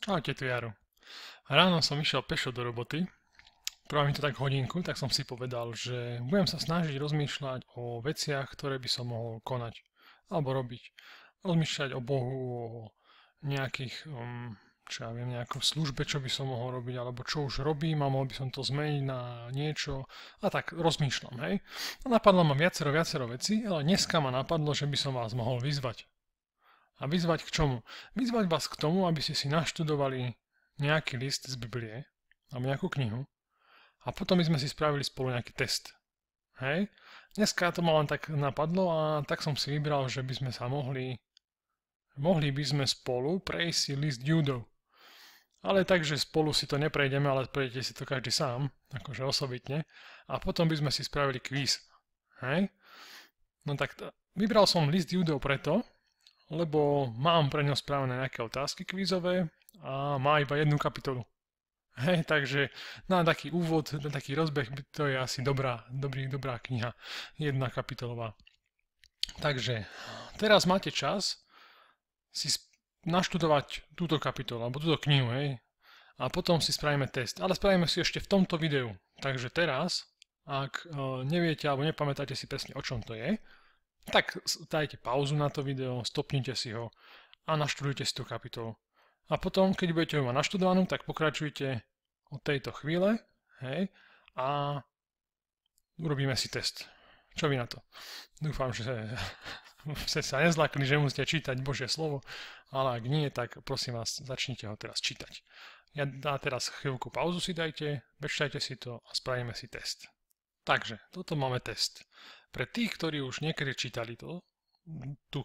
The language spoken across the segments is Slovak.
Ahojte tu Jaro. Ráno som išiel pešo do roboty, trvá mi to tak hodinku, tak som si povedal, že budem sa snažiť rozmýšľať o veciach, ktoré by som mohol konať alebo robiť. Rozmýšľať o Bohu, o nejakých, čo ja viem, nejakom službe, čo by som mohol robiť, alebo čo už robím a mohol by som to zmeniť na niečo. A tak rozmýšľam, hej. A napadlo ma viacero vecí, ale dneska ma napadlo, že by som vás mohol vyzvať. A vyzvať k čomu? Vyzvať vás k tomu, aby ste si naštudovali nejaký list z Biblie, alebo nejakú knihu, a potom by sme si spravili spolu nejaký test. Hej? Dneska to ma len tak napadlo a tak som si vybral, že by sme sa mohli by sme spolu prejsť si list Judov. Ale takže spolu si to neprejdeme, ale prejdete si to každý sám, akože osobitne, a potom by sme si spravili kvíz. Hej? No tak vybral som list Judov preto, lebo mám pre ňo spravené nejaké otázky kvízové a má iba jednu kapitolu. Hej, takže na taký úvod, na taký rozbeh, to je asi dobrá kniha, jedna kapitolová. Takže teraz máte čas si naštudovať túto kapitolu, alebo túto knihu, hej, a potom si spravíme test. Ale spravíme si ešte v tomto videu. Takže teraz, ak neviete alebo nepamätáte si presne o čom to je, tak dajte pauzu na to video, stopnite si ho a naštudujte si tú kapitolu. A potom, keď budete ju mať naštudovanú, tak pokračujte od tejto chvíle, hej, a urobíme si test. Čo vy na to? Dúfam, že ste sa nezlakli, že musíte čítať Božie slovo, ale ak nie, tak prosím vás, začnite ho teraz čítať. Ja teraz chvíľku pauzu si dajte, prečítajte si to a spravíme si test. Takže, toto máme test. Pre tých, ktorí už niekedy čítali tú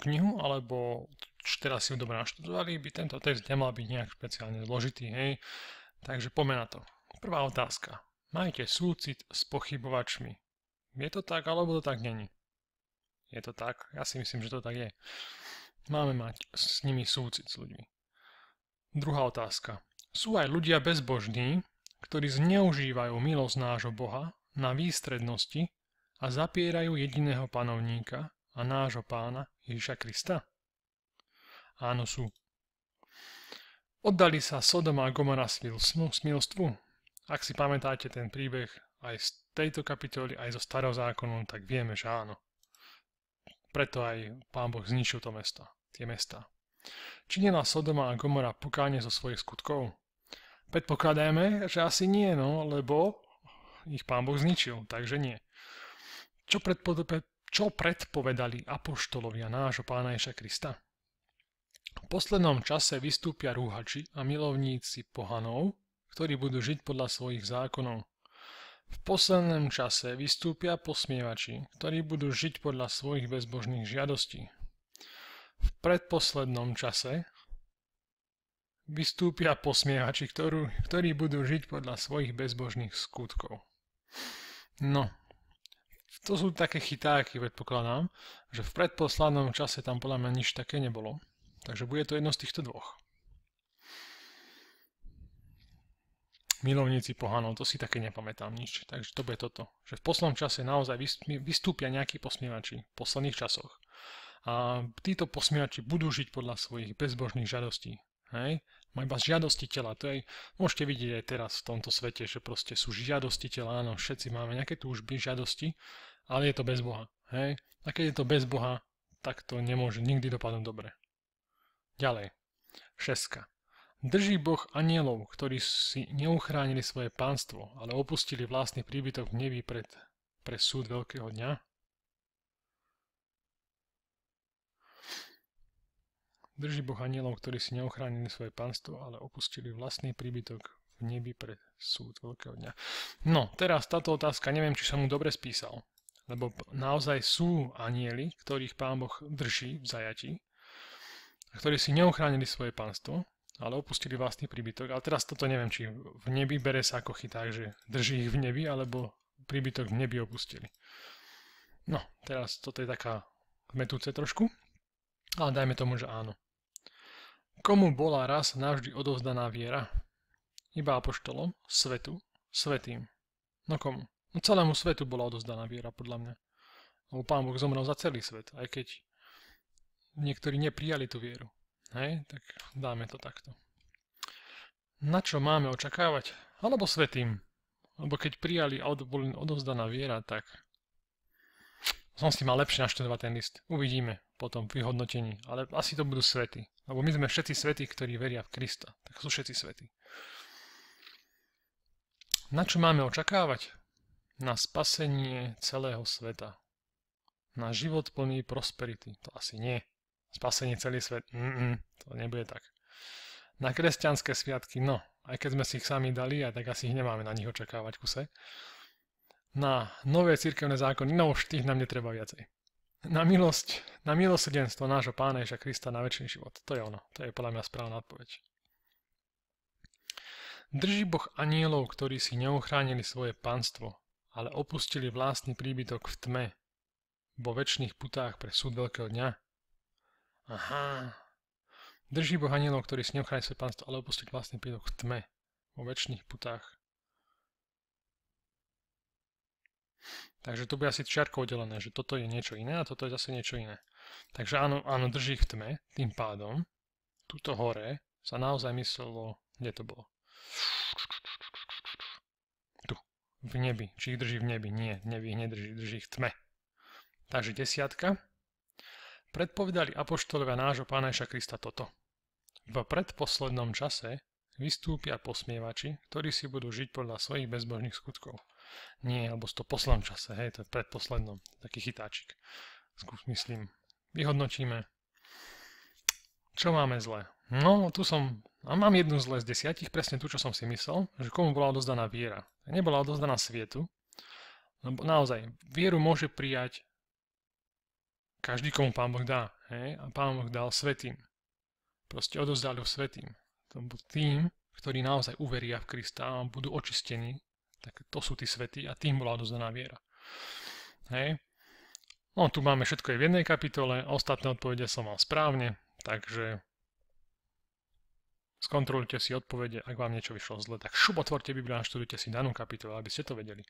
knihu, alebo teraz si ju dobre naštudovali, by tento test nemal byť nejak špeciálne zložitý, hej. Takže poďme na to. Prvá otázka. Majte súcit s pochybovačmi. Je to tak, alebo to tak není? Je to tak? Ja si myslím, že to tak je. Máme mať s nimi súcit s ľuďmi. Druhá otázka. Sú aj ľudia bezbožní, ktorí zneužívajú milosť nášho Boha na výstrednosti a zapierajú jediného panovníka a nášho pána Ježiša Krista? Áno, sú. Oddali sa Sodoma a Gomora smilstvu? Ak si pamätáte ten príbeh aj z tejto kapitoly, aj zo starého zákonu, tak vieme, že áno. Preto aj Pán Boh zničil to mesto, tie mestá. Činila Sodoma a Gomora pokánie zo svojich skutkov? Predpokladajme, že asi nie, no, lebo ich Pán Boh zničil, takže nie. Čo predpovedali apoštolovia nášho Pána Ježiša Krista? V poslednom čase vystúpia rúhači a milovníci pohanov, ktorí budú žiť podľa svojich zákonov. V poslednom čase vystúpia posmievači, ktorí budú žiť podľa svojich bezbožných žiadostí. V predposlednom čase vystúpia posmievači, ktorí budú žiť podľa svojich bezbožných skutkov. No, to sú také chytáky, predpokladám, že v predposlednom čase tam podľa mňa nič také nebolo. Takže bude to jedno z týchto dvoch. Milovníci pohanov, to si také nepamätám nič. Takže to bude toto. Že v poslednom čase naozaj vystúpia nejakí posmievači v posledných časoch. A títo posmievači budú žiť podľa svojich bezbožných žiadostí. Hej? Majú iba žiadosti tela. To je, môžete vidieť aj teraz v tomto svete, že proste sú žiadosti tela. Áno, všetci máme nejaké túžby, žiadosti, ale je to bez Boha. Hej? A keď je to bez Boha, tak to nemôže nikdy dopadnúť dobre. Ďalej. 6. Drží Boh anielov, ktorí si neuchránili svoje pánstvo, ale opustili vlastný príbytok v nebi pre súd veľkého dňa? Drží Boh anielov, ktorí si neuchránili svoje pánstvo, ale opustili vlastný príbytok v nebi pre súd veľkého dňa. No, teraz táto otázka, neviem, či som mu dobre spísal, lebo naozaj sú anieli, ktorých Pán Boh drží v zajatí, ktorí si neuchránili svoje pánstvo, ale opustili vlastný príbytok. Ale teraz toto neviem, či v nebi bere sa ako chyták, že drží ich v nebi, alebo príbytok v nebi opustili. No, teraz toto je taká metúce trošku, ale dajme tomu, že áno. Komu bola raz navždy odovzdaná viera? Iba apoštolom, svätým. No komu? No celému svetu bola odovzdaná viera, podľa mňa. Lebo Pán Boh zomrel za celý svet, aj keď niektorí neprijali tú vieru. Hej, tak dáme to takto. Na čo máme očakávať? Alebo svätým. Lebo keď prijali a boli odovzdaná viera, tak som si mal lepšie naštudovať ten list. Uvidíme potom v vyhodnotení. Ale asi to budú svätí. Lebo my sme všetci svätí, ktorí veria v Krista. Tak sú všetci svätí. Na čo máme očakávať? Na spasenie celého sveta. Na život plný prosperity. To asi nie. Spasenie celý svet. To nebude tak. Na kresťanské sviatky, no, aj keď sme si ich sami dali, tak asi ich nemáme na nich očakávať kuse. Na nové cirkevné zákony, no už tých nám netreba viacej. Na milosť, na milosrdenstvo nášho Pána Ježiša Krista na večný život. To je ono, to je podľa mňa správna odpoveď. Drží Boh anielov, ktorí si neuchránili svoje panstvo, ale opustili vlastný príbytok v tme, vo večných putách pre súd veľkého dňa? Aha. Drží Boh anielov, ktorí si neuchránili svoje panstvo, ale opustili vlastný príbytok v tme, vo večných putách. Takže to bude asi čiarkou oddelené, že toto je niečo iné a toto je zase niečo iné. Takže áno, drží v tme, tým pádom, tuto hore sa naozaj myslelo, kde to bolo? Tu, v nebi. Či ich drží v nebi? Nie, v nebi ich nedrží, drží ich v tme. Takže 10. Predpovedali apoštolovia nášho Pána Ježiša Krista toto. V predposlednom čase vystúpia posmievači, ktorí si budú žiť podľa svojich bezbožných skutkov. Nie, alebo v poslednom čase, hej, to je predposlednom, taký chytáčik. Myslím, vyhodnotíme. Čo máme zle? No, mám jednu zle z 10, presne tu, čo som si myslel, že komu bola odozdaná viera. Nebola odozdaná svietu, lebo naozaj, vieru môže prijať každý, komu Pán Boh dá, hej, a Pán Boh dal svätým. Proste odozdal ho svätým. To budú tým, ktorí naozaj uveria v Krista a budú očistení, tak to sú tí svätí a tým bola odovzdaná viera. Hej. No tu máme všetko je v jednej kapitole, ostatné odpovede som mal správne, takže skontrolujte si odpovede, ak vám niečo vyšlo zle, tak otvorte Bibliu a študujte si danú kapitolu, aby ste to vedeli.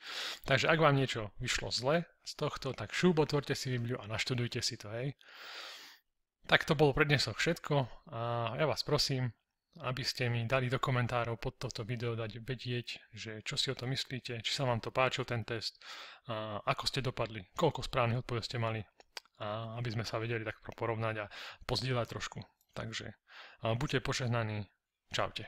Takže ak vám niečo vyšlo zle z tohto, tak otvorte si Bibliu a naštudujte si to, hej. Tak to bolo pre dnesok všetko a ja vás prosím, aby ste mi dali do komentárov pod toto video dať vedieť, že čo si o to myslíte, či sa vám to páčil ten test, a ako ste dopadli, koľko správnych odpovedí ste mali, a aby sme sa vedeli tak porovnať a pozdieľať trošku. Takže buďte požehnaní, čaute.